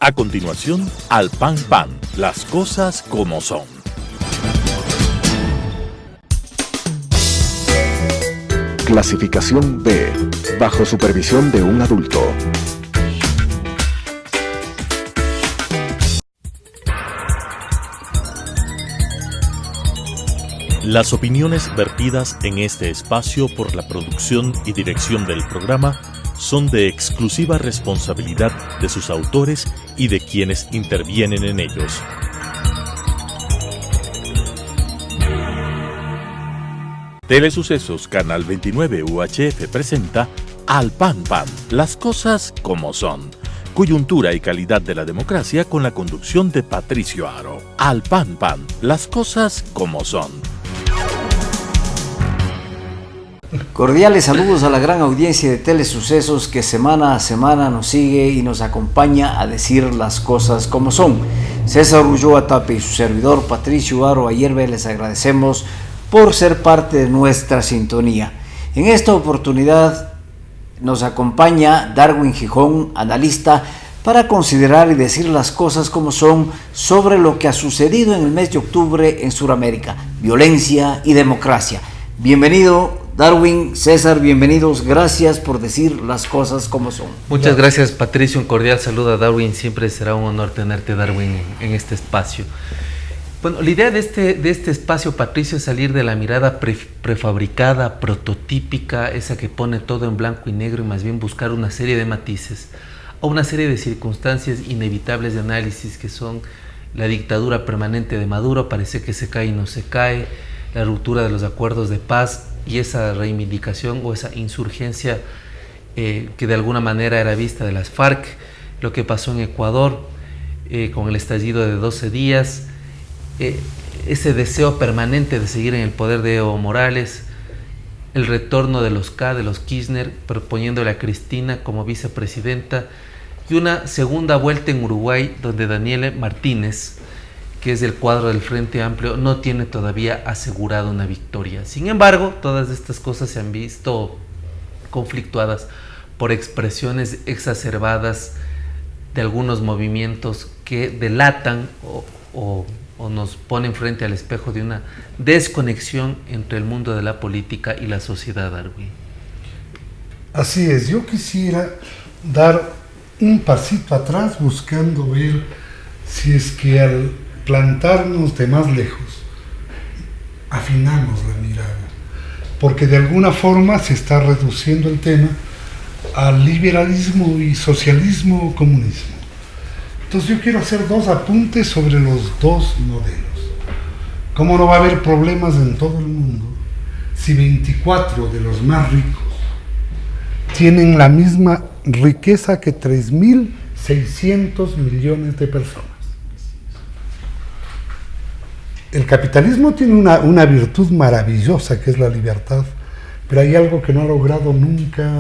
A continuación, Al Pan Pan, las cosas como son. Clasificación B, bajo supervisión de un adulto. Las opiniones vertidas en este espacio por la producción y dirección del programa son de exclusiva responsabilidad de sus autores y de quienes intervienen en ellos. Telesucesos Canal 29 UHF presenta Al Pan Pan, las cosas como son. Coyuntura y calidad de la democracia con la conducción de Patricio Aro. Al Pan Pan, las cosas como son. Cordiales saludos a la gran audiencia de Telesucesos que semana a semana nos sigue y nos acompaña a decir las cosas como son. César Ulloa Tape y su servidor Patricio Aro Ayerbe les agradecemos por ser parte de nuestra sintonía. En esta oportunidad nos acompaña Darwin Gijón, analista, para considerar y decir las cosas como son sobre lo que ha sucedido en el mes de octubre en Sudamérica, violencia y democracia. Bienvenido Darwin, César, bienvenidos, gracias por decir las cosas como son. Muchas gracias Patricio, un cordial saludo a Darwin, siempre será un honor tenerte Darwin en este espacio. Bueno, la idea de este espacio, Patricio, es salir de la mirada prefabricada, prototípica, esa que pone todo en blanco y negro y más bien buscar una serie de matices o una serie de circunstancias inevitables de análisis que son la dictadura permanente de Maduro, parece que se cae y no se cae, la ruptura de los acuerdos de paz y esa reivindicación o esa insurgencia que de alguna manera era vista de las FARC, lo que pasó en Ecuador con el estallido de 12 días, ese deseo permanente de seguir en el poder de Evo Morales, el retorno de los Kirchner, proponiéndole a Cristina como vicepresidenta, y una segunda vuelta en Uruguay donde Daniel Martínez, que es del cuadro del Frente Amplio, no tiene todavía asegurado una victoria. Sin embargo, todas estas cosas se han visto conflictuadas por expresiones exacerbadas de algunos movimientos que delatan o nos ponen frente al espejo de una desconexión entre el mundo de la política y la sociedad, Darwin. Así es, yo quisiera dar un pasito atrás buscando ver si es que al plantarnos de más lejos afinamos la mirada, porque de alguna forma se está reduciendo el tema al liberalismo y socialismo comunismo. Entonces yo quiero hacer dos apuntes sobre los dos modelos. ¿Cómo no va a haber problemas en todo el mundo si 24 de los más ricos tienen la misma riqueza que 3.600 millones de personas? El capitalismo tiene una virtud maravillosa que es la libertad, pero hay algo que no ha logrado nunca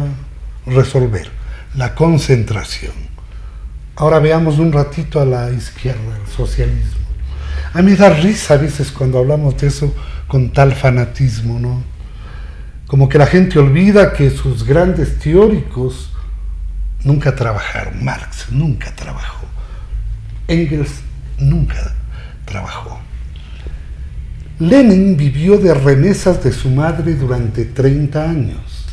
resolver, la concentración. Ahora veamos un ratito a la izquierda, el socialismo. A mí me da risa a veces cuando hablamos de eso con tal fanatismo, ¿no? Como que la gente olvida que sus grandes teóricos nunca trabajaron. Marx nunca trabajó. Engels nunca trabajó. Lenin vivió de remesas de su madre durante 30 años.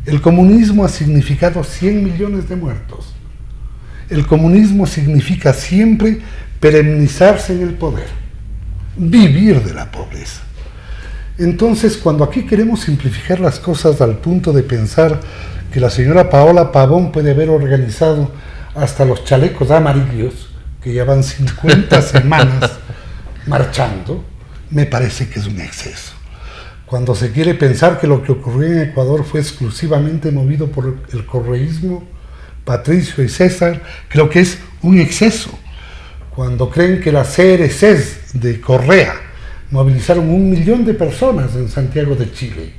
El comunismo ha significado 100 millones de muertos. El comunismo significa siempre perennizarse en el poder, vivir de la pobreza. Entonces, cuando aquí queremos simplificar las cosas al punto de pensar que la señora Paola Pavón puede haber organizado hasta los chalecos amarillos, que ya van 50 semanas marchando, me parece que es un exceso. Cuando se quiere pensar que lo que ocurrió en Ecuador fue exclusivamente movido por el correísmo, Patricio y César, creo que es un exceso. Cuando creen que las CRCs de Correa movilizaron 1 millón de personas en Santiago de Chile,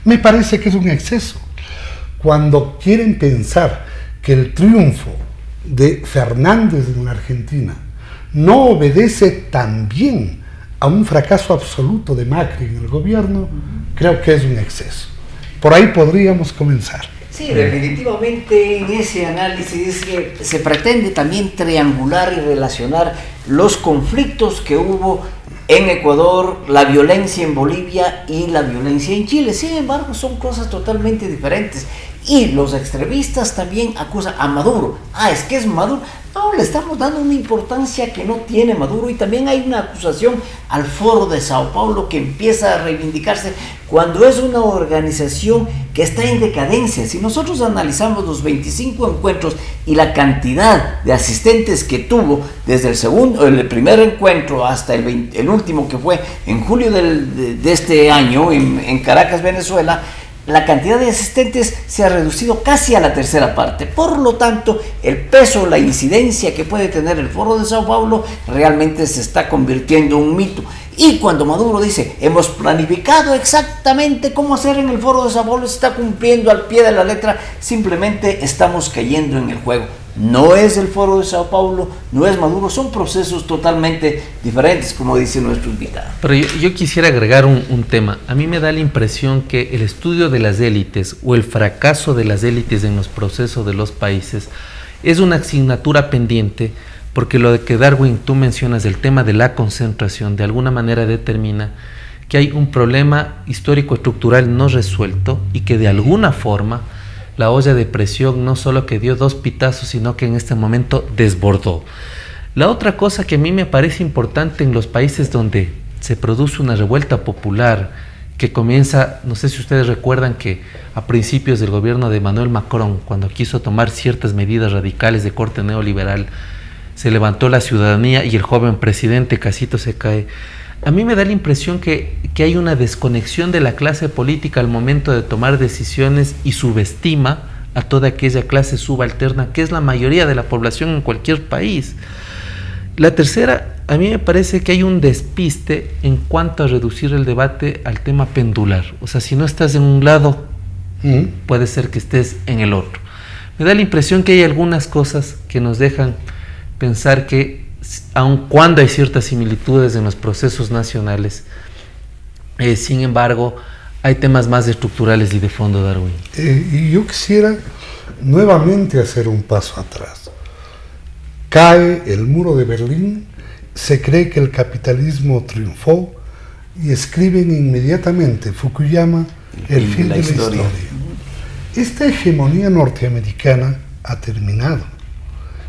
me parece que es un exceso. Cuando quieren pensar que el triunfo de Fernández en la Argentina no obedece también a un fracaso absoluto de Macri en el gobierno, creo que es un exceso. Por ahí podríamos comenzar. Sí, definitivamente en ese análisis que se pretende también triangular y relacionar los conflictos que hubo en Ecuador, la violencia en Bolivia y la violencia en Chile. Sin embargo, son cosas totalmente diferentes. Y los extremistas también acusan a Maduro. Es que es Maduro. No, le estamos dando una importancia que no tiene Maduro. Y también hay una acusación al Foro de Sao Paulo que empieza a reivindicarse cuando es una organización que está en decadencia. Si nosotros analizamos los 25 encuentros y la cantidad de asistentes que tuvo desde el primer encuentro hasta el último que fue en julio de este año en Caracas, Venezuela, la cantidad de asistentes se ha reducido casi a la tercera parte. Por lo tanto, el peso, la incidencia que puede tener el Foro de Sao Paulo realmente se está convirtiendo en un mito. Y cuando Maduro dice, hemos planificado exactamente cómo hacer en el Foro de Sao Paulo, se está cumpliendo al pie de la letra, simplemente estamos cayendo en el juego. No es el Foro de Sao Paulo, no es Maduro, son procesos totalmente diferentes, como dice nuestro invitado. Pero yo quisiera agregar un tema. A mí me da la impresión que el estudio de las élites o el fracaso de las élites en los procesos de los países es una asignatura pendiente, porque lo de que Darwin, tú mencionas, el tema de la concentración, de alguna manera determina que hay un problema histórico estructural no resuelto y que de alguna forma la olla de presión no solo que dio 2 pitazos, sino que en este momento desbordó. La otra cosa que a mí me parece importante en los países donde se produce una revuelta popular que comienza, no sé si ustedes recuerdan que a principios del gobierno de Emmanuel Macron, cuando quiso tomar ciertas medidas radicales de corte neoliberal, se levantó la ciudadanía y el joven presidente Casito se cae. A mí me da la impresión que hay una desconexión de la clase política al momento de tomar decisiones y subestima a toda aquella clase subalterna que es la mayoría de la población en cualquier país. La tercera, a mí me parece que hay un despiste en cuanto a reducir el debate al tema pendular. O sea, si no estás en un lado, puede ser que estés en el otro. Me da la impresión que hay algunas cosas que nos dejan pensar que aun cuando hay ciertas similitudes en los procesos nacionales, sin embargo, hay temas más estructurales y de fondo, Darwin. Y yo quisiera nuevamente hacer un paso atrás. Cae el muro de Berlín, se cree que el capitalismo triunfó y escriben inmediatamente Fukuyama, el fin de la historia. Esta hegemonía norteamericana ha terminado.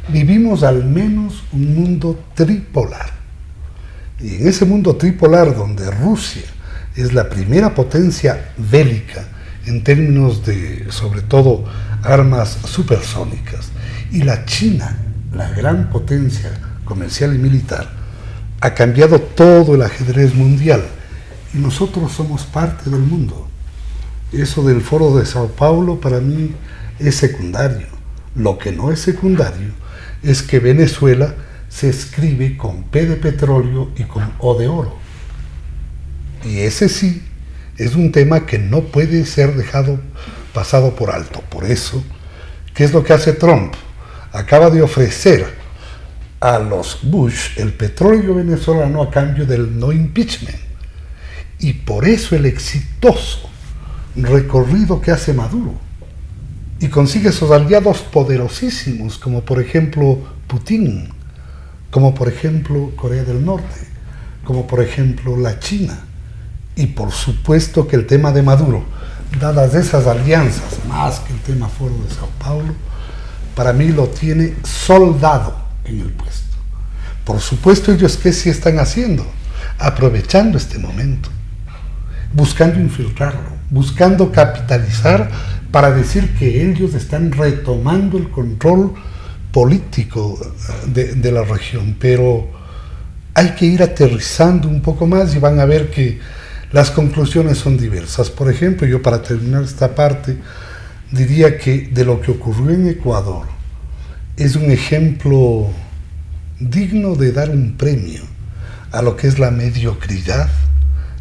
Vivimos al menos un mundo tripolar. Y en ese mundo tripolar, donde Rusia es la primera potencia bélica en términos de, sobre todo, armas supersónicas, y la China, la gran potencia comercial y militar, ha cambiado todo el ajedrez mundial. Y nosotros somos parte del mundo. Eso del Foro de Sao Paulo para mí es secundario. Lo que no es secundario es que Venezuela se escribe con P de petróleo y con O de oro. Y ese sí es un tema que no puede ser pasado por alto. Por eso, ¿qué es lo que hace Trump? Acaba de ofrecer a los Bush el petróleo venezolano a cambio del no impeachment. Y por eso el exitoso recorrido que hace Maduro. Y consigue esos aliados poderosísimos, como por ejemplo Putin, como por ejemplo Corea del Norte, como por ejemplo la China. Y por supuesto que el tema de Maduro, dadas esas alianzas, más que el tema Foro de Sao Paulo, para mí lo tiene soldado en el puesto. Por supuesto, ellos ¿qué sí están haciendo? Aprovechando este momento, buscando infiltrarlo, buscando capitalizar para decir que ellos están retomando el control político de la región. Pero hay que ir aterrizando un poco más y van a ver que las conclusiones son diversas. Por ejemplo, yo para terminar esta parte diría que de lo que ocurrió en Ecuador es un ejemplo digno de dar un premio a lo que es la mediocridad,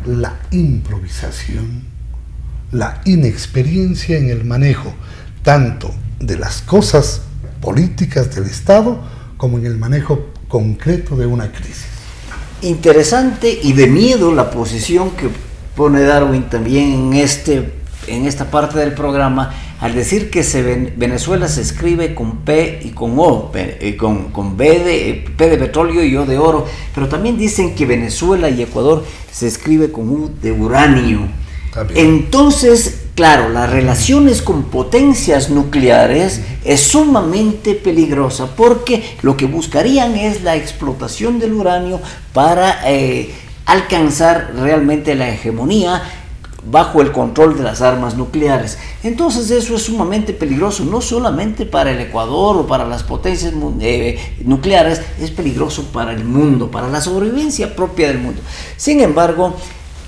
la improvisación, la inexperiencia en el manejo tanto de las cosas políticas del Estado como en el manejo concreto de una crisis. Interesante y de miedo la posición que pone Darwin también en esta parte del programa, al decir que Venezuela se escribe con P y con O, con P de petróleo y O de oro, pero también dicen que Venezuela y Ecuador se escribe con U de uranio. Entonces, claro, las relaciones con potencias nucleares es sumamente peligrosa, porque lo que buscarían es la explotación del uranio para alcanzar realmente la hegemonía bajo el control de las armas nucleares. Entonces eso es sumamente peligroso, no solamente para el Ecuador o para las potencias nucleares, es peligroso para el mundo, para la sobrevivencia propia del mundo. Sin embargo,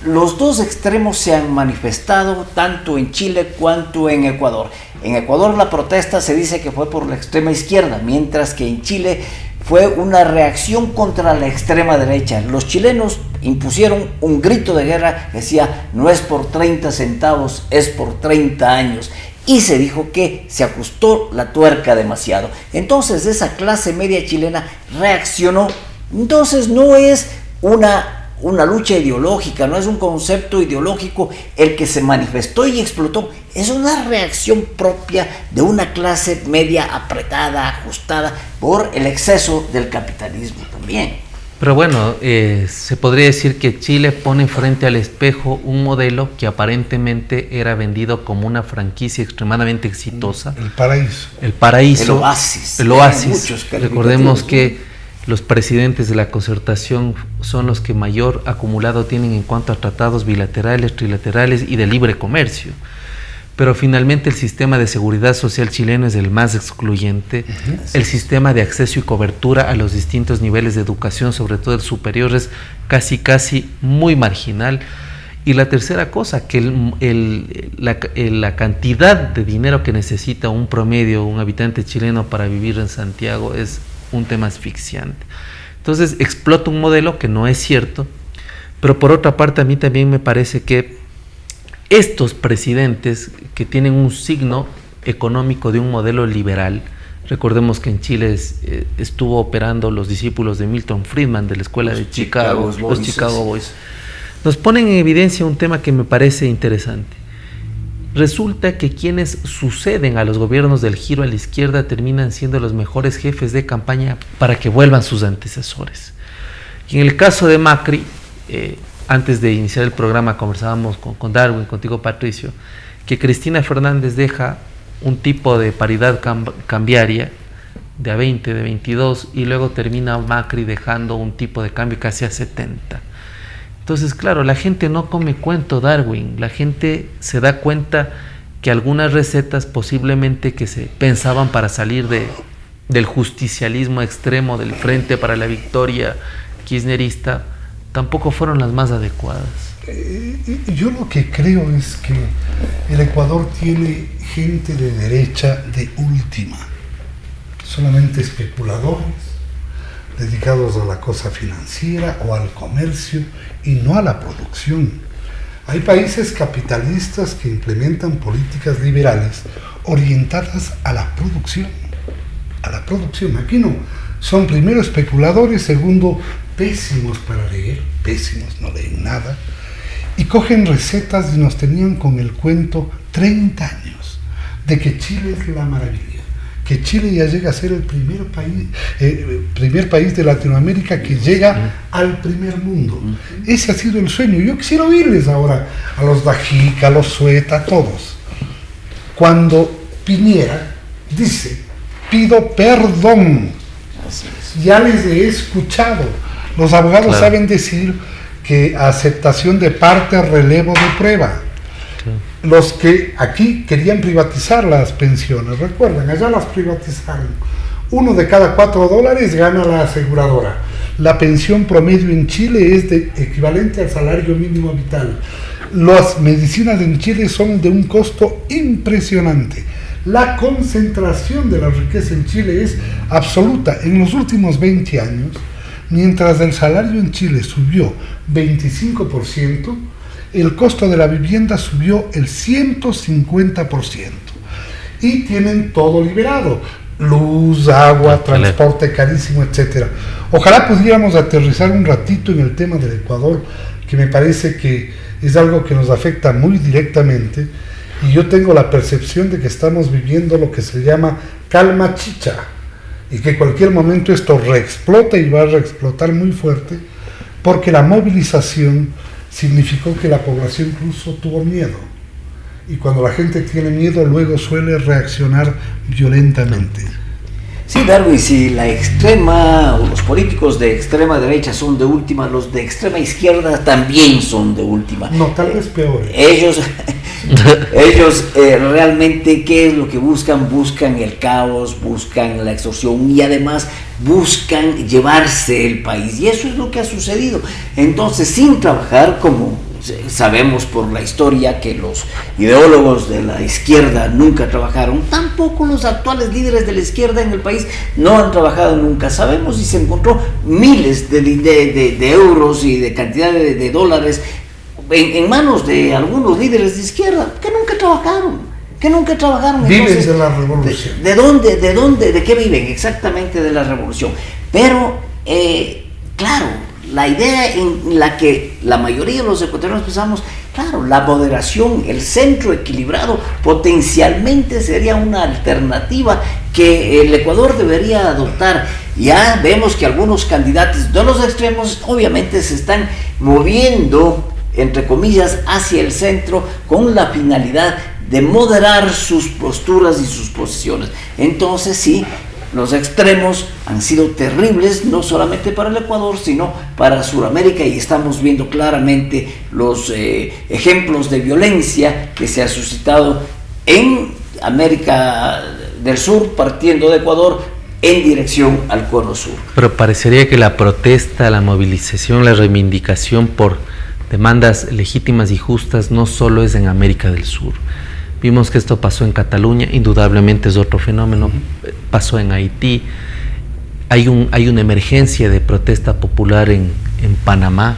los dos extremos se han manifestado tanto en Chile cuanto en Ecuador. En Ecuador la protesta se dice que fue por la extrema izquierda, mientras que en Chile fue una reacción contra la extrema derecha. Los chilenos impusieron un grito de guerra que decía: no es por 30 centavos, es por 30 años. Y se dijo que se ajustó la tuerca demasiado. Entonces esa clase media chilena reaccionó. Entonces no es una lucha ideológica, no es un concepto ideológico el que se manifestó y explotó, es una reacción propia de una clase media apretada, ajustada por el exceso del capitalismo también. Pero bueno, se podría decir que Chile pone frente al espejo un modelo que aparentemente era vendido como una franquicia extremadamente exitosa. El paraíso. El paraíso. El oasis. El oasis. Recordemos que los presidentes de la Concertación son los que mayor acumulado tienen en cuanto a tratados bilaterales, trilaterales y de libre comercio. Pero finalmente el sistema de seguridad social chileno es el más excluyente. El sistema de acceso y cobertura a los distintos niveles de educación, sobre todo el superior, es casi muy marginal. Y la tercera cosa, que la cantidad de dinero que necesita un promedio, un habitante chileno para vivir en Santiago es un tema asfixiante. Entonces explota un modelo que no es cierto, pero por otra parte a mí también me parece que estos presidentes que tienen un signo económico de un modelo liberal, recordemos que en Chile estuvo operando los discípulos de Milton Friedman de la escuela de Chicago, los Chicago Boys, nos ponen en evidencia un tema que me parece interesante. Resulta que quienes suceden a los gobiernos del giro a la izquierda terminan siendo los mejores jefes de campaña para que vuelvan sus antecesores. Y en el caso de Macri, antes de iniciar el programa conversábamos con Darwin, contigo Patricio, que Cristina Fernández deja un tipo de paridad cambiaria de a 20, de 22, y luego termina Macri dejando un tipo de cambio casi a 70. Entonces, claro, la gente no come cuento, Darwin. La gente se da cuenta que algunas recetas posiblemente que se pensaban para salir del justicialismo extremo del Frente para la Victoria kirchnerista tampoco fueron las más adecuadas. Yo lo que creo es que el Ecuador tiene gente de derecha de última, solamente especuladores dedicados a la cosa financiera o al comercio y no a la producción. Hay países capitalistas que implementan políticas liberales orientadas a la producción. Aquí no. Son primero especuladores, segundo pésimos para leer, pésimos, no leen nada, y cogen recetas y nos tenían con el cuento 30 años de que Chile es la maravilla, que Chile ya llega a ser el primer país de Latinoamérica que llega al primer mundo. Ese ha sido el sueño. Yo quisiera oírles ahora a los Dajica, a los Sueta, a todos. Cuando Piñera dice, pido perdón, ya les he escuchado. Los abogados saben decir que aceptación de parte, relevo de prueba. Los que aquí querían privatizar las pensiones, recuerdan, allá las privatizaron. $1 de cada $4 gana la aseguradora. La pensión promedio en Chile es equivalente al salario mínimo vital. Las medicinas en Chile son de un costo impresionante. La concentración de la riqueza en Chile es absoluta. En los últimos 20 años, mientras el salario en Chile subió 25%, el costo de la vivienda subió el 150%. Y tienen todo liberado: luz, agua, transporte carísimo, etc. Ojalá pudiéramos aterrizar un ratito en el tema del Ecuador, que me parece que es algo que nos afecta muy directamente. Y yo tengo la percepción de que estamos viviendo lo que se llama calma chicha, y que en cualquier momento esto reexplota y va a reexplotar muy fuerte, porque la movilización significó que la población incluso tuvo miedo. Y cuando la gente tiene miedo, luego suele reaccionar violentamente. Sí, Darwin, si la extrema o los políticos de extrema derecha son de última, los de extrema izquierda también son de última. No, tal vez peor. Ellos realmente, ¿qué es lo que buscan? Buscan el caos, buscan la extorsión y además buscan llevarse el país. Y eso es lo que ha sucedido. Entonces, sin trabajar, como sabemos por la historia que los ideólogos de la izquierda nunca trabajaron, tampoco los actuales líderes de la izquierda en el país no han trabajado nunca. Sabemos y se encontró miles de euros y de cantidad de dólares en manos de algunos líderes de izquierda que nunca trabajaron. Viven Entonces, de la revolución. ¿De dónde? ¿De qué viven? Exactamente de la revolución. Pero, claro, la idea en la que la mayoría de los ecuatorianos pensamos, claro, la moderación, el centro equilibrado, potencialmente sería una alternativa que el Ecuador debería adoptar. Ya vemos que algunos candidatos de los extremos obviamente se están moviendo, entre comillas, hacia el centro con la finalidad de moderar sus posturas y sus posiciones. Entonces sí, los extremos han sido terribles, no solamente para el Ecuador, sino para Sudamérica, y estamos viendo claramente los ejemplos de violencia que se ha suscitado en América del Sur, partiendo de Ecuador en dirección al Cono Sur. Pero parecería que la protesta, la movilización, la reivindicación por demandas legítimas y justas no solo es en América del Sur. Vimos que esto pasó en Cataluña, indudablemente es otro fenómeno, pasó en Haití, hay una emergencia de protesta popular en Panamá.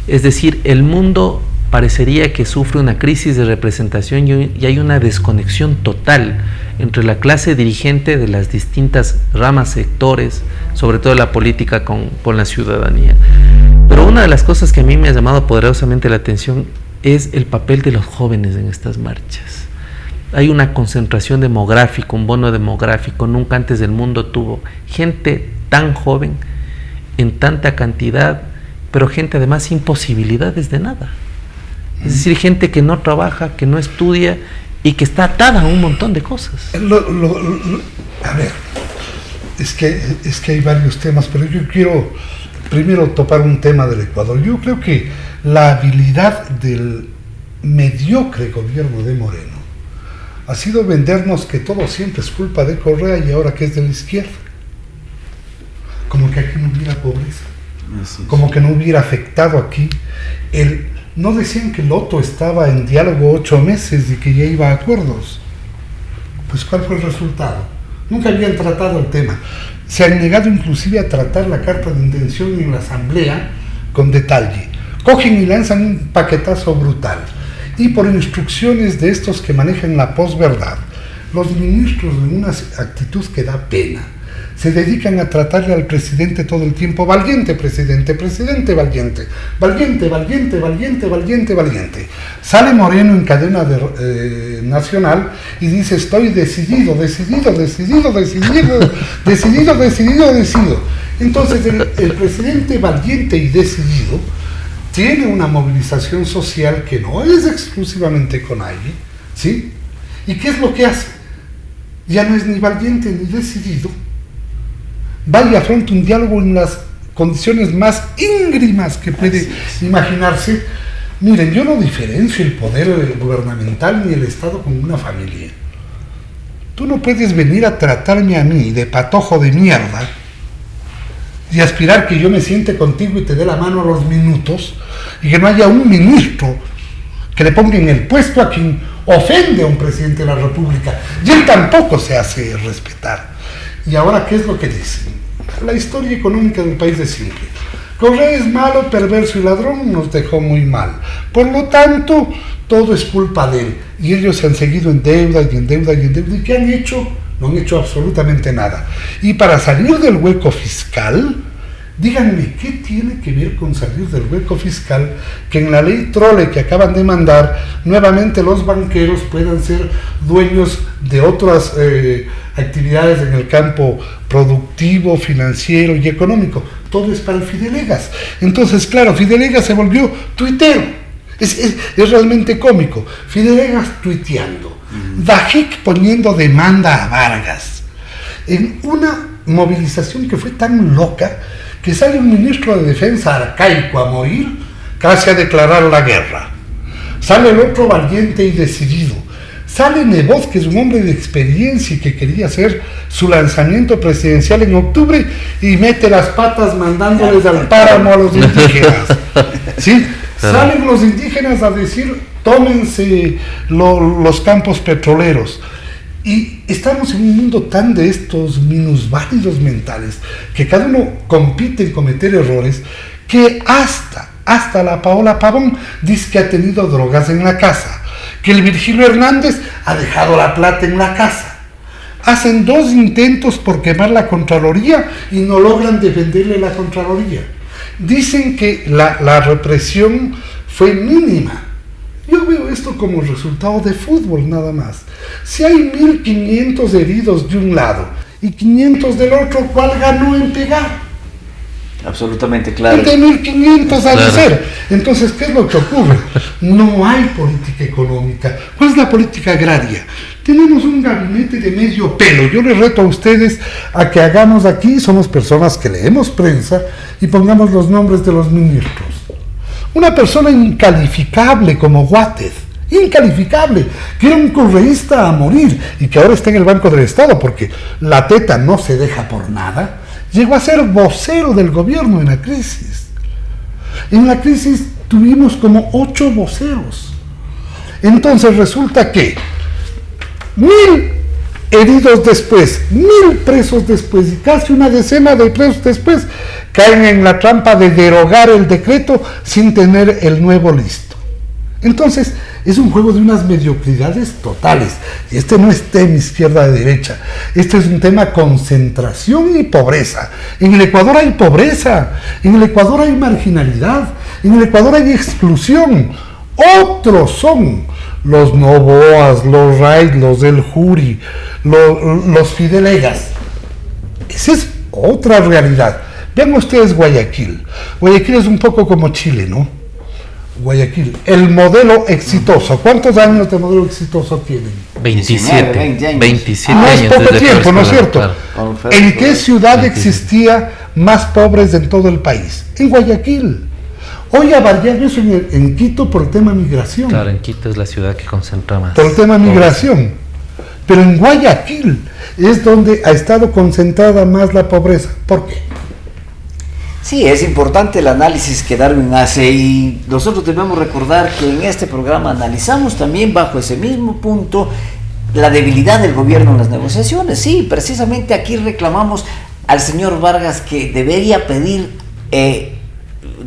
Es decir, el mundo parecería que sufre una crisis de representación y hay una desconexión total entre la clase dirigente de las distintas ramas, sectores, sobre todo la política con la ciudadanía. Pero una de las cosas que a mí me ha llamado poderosamente la atención es el papel de los jóvenes en estas marchas. Hay una concentración demográfica, un bono demográfico, nunca antes el mundo tuvo gente tan joven, en tanta cantidad, pero gente además sin posibilidades de nada. Es decir, gente que no trabaja, que no estudia y que está atada a un montón de cosas. A ver, es que hay varios temas, pero yo quiero primero topar un tema del Ecuador. Yo creo que la habilidad del mediocre gobierno de Moreno ha sido vendernos que todo siempre es culpa de Correa y ahora que es de la izquierda. Como que aquí no hubiera pobreza, como que no hubiera afectado aquí. No decían que Loto estaba en diálogo 8 meses y que ya iba a acuerdos. Pues ¿cuál fue el resultado? Nunca habían tratado el tema. Se han negado inclusive a tratar la carta de intención en la asamblea con detalle. Cogen y lanzan un paquetazo brutal. Y por instrucciones de estos que manejan la posverdad, los ministros, en una actitud que da pena, se dedican a tratarle al presidente todo el tiempo: valiente presidente, presidente valiente, valiente, valiente, valiente, valiente, valiente. Sale Moreno en cadena nacional y dice: estoy decidido. Entonces el presidente valiente y decidido tiene una movilización social que no es exclusivamente con alguien, ¿sí? ¿Y qué es lo que hace? Ya no es ni valiente ni decidido. Va y afronta un diálogo en las condiciones más íngrimas que puede imaginarse. Miren, yo no diferencio el poder gubernamental ni el Estado como una familia. Tú no puedes venir a tratarme a mí de patojo de mierda y aspirar que yo me siente contigo y te dé la mano a los minutos y que no haya un ministro que le ponga en el puesto a quien ofende a un presidente de la República. Y él tampoco se hace respetar. Y ahora, ¿qué es lo que dicen? La historia económica del país es simple. Correa es malo, perverso y ladrón, nos dejó muy mal. Por lo tanto, todo es culpa de él. Y ellos se han seguido en deuda y en deuda y en deuda. ¿Y qué han hecho? No han hecho absolutamente nada. Y para salir del hueco fiscal, Díganme, ¿qué tiene que ver con salir del hueco fiscal que en la ley Trole que acaban de mandar, nuevamente los banqueros puedan ser dueños de otras actividades en el campo productivo, financiero y económico? Todo es para el Fidelegas. Entonces, claro, Fidelegas se volvió tuitero. Es realmente cómico. Fidelegas tuiteando. Dajic poniendo demanda a Vargas. En una movilización que fue tan loca que sale un ministro de defensa arcaico a morir, casi a declarar la guerra. Sale el otro valiente y decidido. Sale Nebot, que es un hombre de experiencia y que quería hacer su lanzamiento presidencial en octubre, y mete las patas mandándoles al páramo a los indígenas. ¿Sí? Salen los indígenas a decir, tómense los campos petroleros. Y estamos en un mundo tan de estos minusválidos mentales, que cada uno compite en cometer errores, que hasta la Paola Pavón dice que ha tenido drogas en la casa, que el Virgilio Hernández ha dejado la plata en la casa. Hacen 2 intentos por quemar la Contraloría y no logran defenderle la Contraloría. Dicen que la represión fue mínima. Yo veo esto como resultado de fútbol nada más. Si hay 1.500 heridos de un lado y 500 del otro, ¿cuál ganó en pegar? Absolutamente claro. El de 1.500 ha de ser. Entonces, ¿qué es lo que ocurre? No hay política económica. ¿Cuál es la política agraria? Tenemos un gabinete de medio pelo. Yo les reto a ustedes a que hagamos aquí, somos personas que leemos prensa, y pongamos los nombres de los ministros. Una persona incalificable como Guátez, incalificable, que era un correísta a morir y que ahora está en el Banco del Estado porque la teta no se deja por nada, llegó a ser vocero del gobierno en la crisis. En la crisis tuvimos como 8 voceros. Entonces resulta que 1.000 heridos después, 1.000 presos después y casi una decena de presos después caen en la trampa de derogar el decreto sin tener el nuevo listo. Entonces, es un juego de unas mediocridades totales. Y este no es tema izquierda de derecha. Este es un tema concentración y pobreza. En el Ecuador hay pobreza. En el Ecuador hay marginalidad. En el Ecuador hay exclusión. Otros son los Novoas, los Wright, los del Juri, los Fidelegas. Esa es otra realidad. Vean ustedes Guayaquil. Guayaquil es un poco como Chile, ¿no? Guayaquil, el modelo exitoso. ¿Cuántos años de modelo exitoso tienen? 27 años. 27 no años. Es poco tiempo, ¿no es cierto? Claro. ¿En qué ciudad existía más pobres en todo el país? En Guayaquil. Hoy ha variado eso en Quito por el tema migración. Claro, en Quito es la ciudad que concentra más. Por el tema migración. Pero en Guayaquil es donde ha estado concentrada más la pobreza. ¿Por qué? Sí, es importante el análisis que Darwin hace, y nosotros debemos recordar que en este programa analizamos también bajo ese mismo punto la debilidad del gobierno en las negociaciones. Sí, precisamente aquí reclamamos al señor Vargas que debería pedir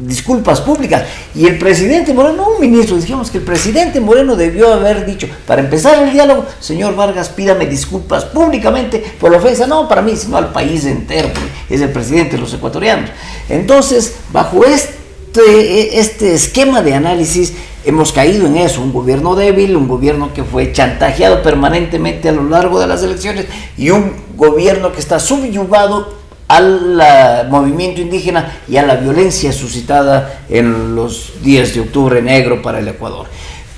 disculpas públicas, y el presidente Moreno, un ministro, dijimos que el presidente Moreno debió haber dicho, para empezar el diálogo, señor Vargas, pídame disculpas públicamente por la ofensa, no para mí, sino al país entero, porque es el presidente de los ecuatorianos. Entonces, bajo este esquema de análisis, hemos caído en eso, un gobierno débil, un gobierno que fue chantajeado permanentemente a lo largo de las elecciones, y un gobierno que está subyugado al movimiento indígena y a la violencia suscitada en los días de octubre negro para el Ecuador.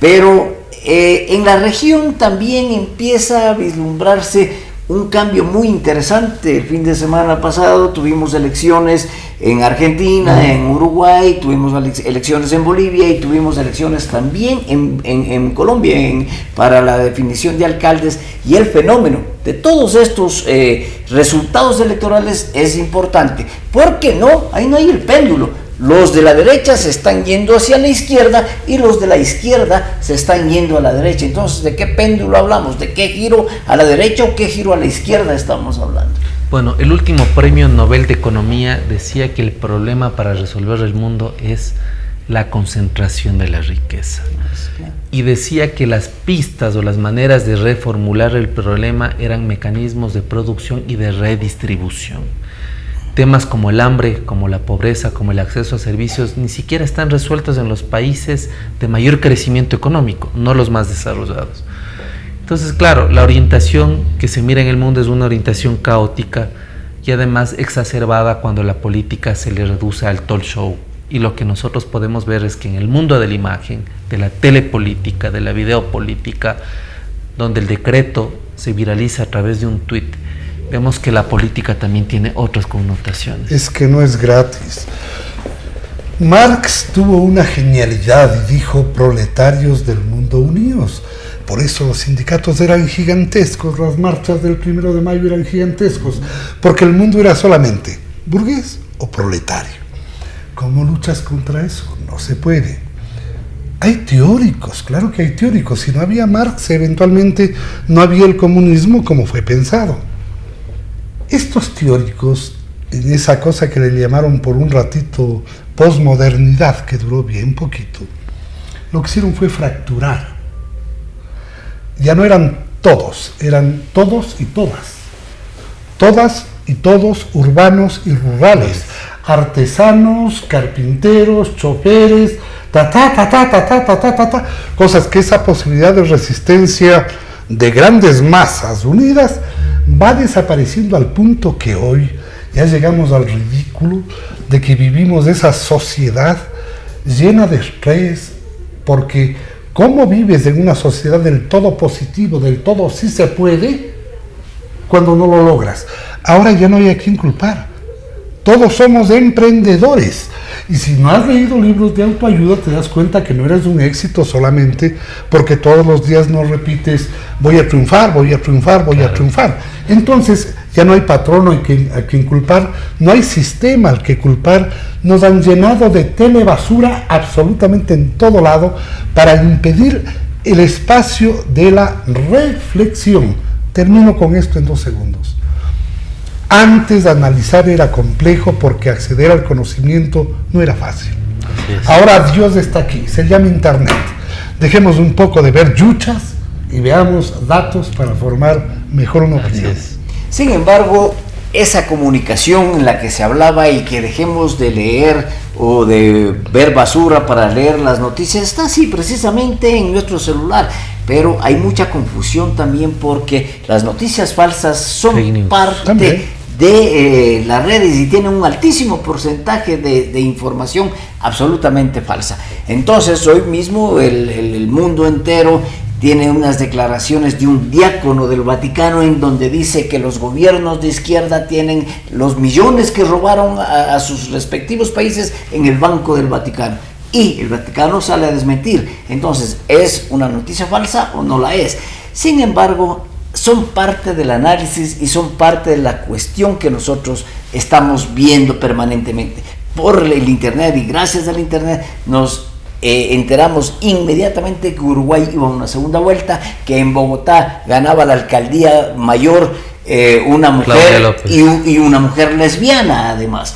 Pero en la región también empieza a vislumbrarse un cambio muy interesante. El fin de semana pasado tuvimos elecciones en Argentina, en Uruguay, tuvimos elecciones en Bolivia y tuvimos elecciones también en Colombia para la definición de alcaldes, y el fenómeno de todos estos resultados electorales es importante. ¿Por qué no? Ahí no hay el péndulo. Los de la derecha se están yendo hacia la izquierda y los de la izquierda se están yendo a la derecha. Entonces, ¿de qué péndulo hablamos? ¿De qué giro a la derecha o qué giro a la izquierda estamos hablando? Bueno, el último premio Nobel de Economía decía que el problema para resolver el mundo es la concentración de la riqueza. Y decía que las pistas o las maneras de reformular el problema eran mecanismos de producción y de redistribución. temas como el hambre, como la pobreza, como el acceso a servicios, ni siquiera están resueltos en los países de mayor crecimiento económico, no los más desarrollados. Entonces, claro, la orientación que se mira en el mundo es una orientación caótica y además exacerbada cuando la política se le reduce al talk show. Y lo que nosotros podemos ver es que en el mundo de la imagen, de la telepolítica, de la videopolítica, donde el decreto se viraliza a través de un tuit, vemos que la política también tiene otras connotaciones. Es que no es gratis. Marx tuvo una genialidad y dijo: proletarios del mundo unidos. Por eso los sindicatos eran gigantescos, las marchas del 1 de mayo eran gigantescos, porque el mundo era solamente burgués o proletario. ¿Cómo luchas contra eso? No se puede. Hay teóricos, claro que hay teóricos. Si no había Marx, eventualmente no había el comunismo como fue pensado. Estos teóricos, en esa cosa que le llamaron por un ratito posmodernidad, que duró bien poquito, lo que hicieron fue fracturar. Ya no eran todos, eran todos y todas. Todas y todos, urbanos y rurales, artesanos, carpinteros, choferes, cosas que esa posibilidad de resistencia de grandes masas unidas va desapareciendo al punto que hoy ya llegamos al ridículo de que vivimos esa sociedad llena de estrés, porque ¿cómo vives en una sociedad del todo positivo, del todo sí se puede, cuando no lo logras? Ahora ya no hay a quién culpar. Todos somos emprendedores. Y si no has leído libros de autoayuda, te das cuenta que no eres un éxito solamente porque todos los días no repites: voy a triunfar, voy a triunfar, voy a triunfar. Entonces ya no hay patrono a quien culpar, no hay sistema al que culpar. Nos han llenado de telebasura absolutamente en todo lado para impedir el espacio de la reflexión. Termino con esto en 2 segundos. Antes de analizar era complejo porque acceder al conocimiento no era fácil. Ahora Dios está aquí, se llama Internet. Dejemos un poco de ver yuchas y veamos datos para formar mejor una opinión. Sin embargo, esa comunicación en la que se hablaba y que dejemos de leer o de ver basura para leer las noticias está así precisamente en nuestro celular. Pero hay mucha confusión también porque las noticias falsas son parte de las redes y tienen un altísimo porcentaje de información absolutamente falsa. Entonces hoy mismo el mundo entero tiene unas declaraciones de un diácono del Vaticano en donde dice que los gobiernos de izquierda tienen los millones que robaron a sus respectivos países en el Banco del Vaticano. Y el Vaticano sale a desmentir. Entonces, ¿es una noticia falsa o no la es? Sin embargo, son parte del análisis y son parte de la cuestión que nosotros estamos viendo permanentemente. Por el Internet y gracias al Internet nos enteramos inmediatamente que Uruguay iba a una segunda vuelta, que en Bogotá ganaba la alcaldía mayor una mujer y una mujer lesbiana además.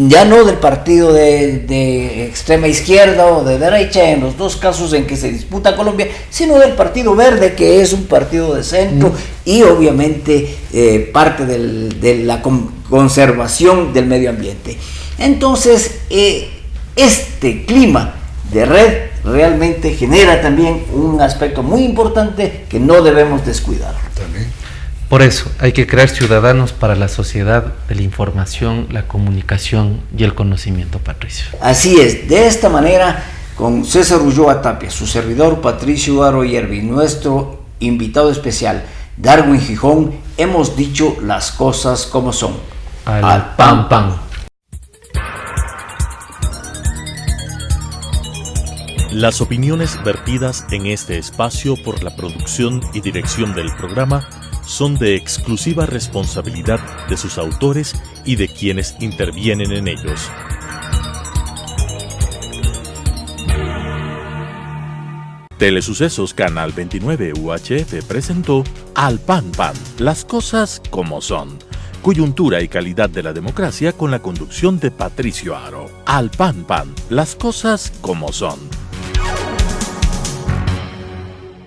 Ya no del partido de extrema izquierda o de derecha en los dos casos en que se disputa Colombia, sino del Partido Verde, que es un partido de centro y obviamente parte de la conservación del medio ambiente. Entonces, este clima de red realmente genera también un aspecto muy importante que no debemos descuidar. Por eso hay que crear ciudadanos para la sociedad de la información, la comunicación y el conocimiento, Patricio. Así es, de esta manera, con César Ulloa Tapia, su servidor Patricio Aro Yerbi, nuestro invitado especial Darwin Gijón, hemos dicho las cosas como son. Al pan pan. Las opiniones vertidas en este espacio por la producción y dirección del programa son de exclusiva responsabilidad de sus autores y de quienes intervienen en ellos. Telesucesos Canal 29 UHF presentó Al Pan Pan, las cosas como son. Coyuntura y calidad de la democracia con la conducción de Patricio Aro. Al Pan Pan, las cosas como son.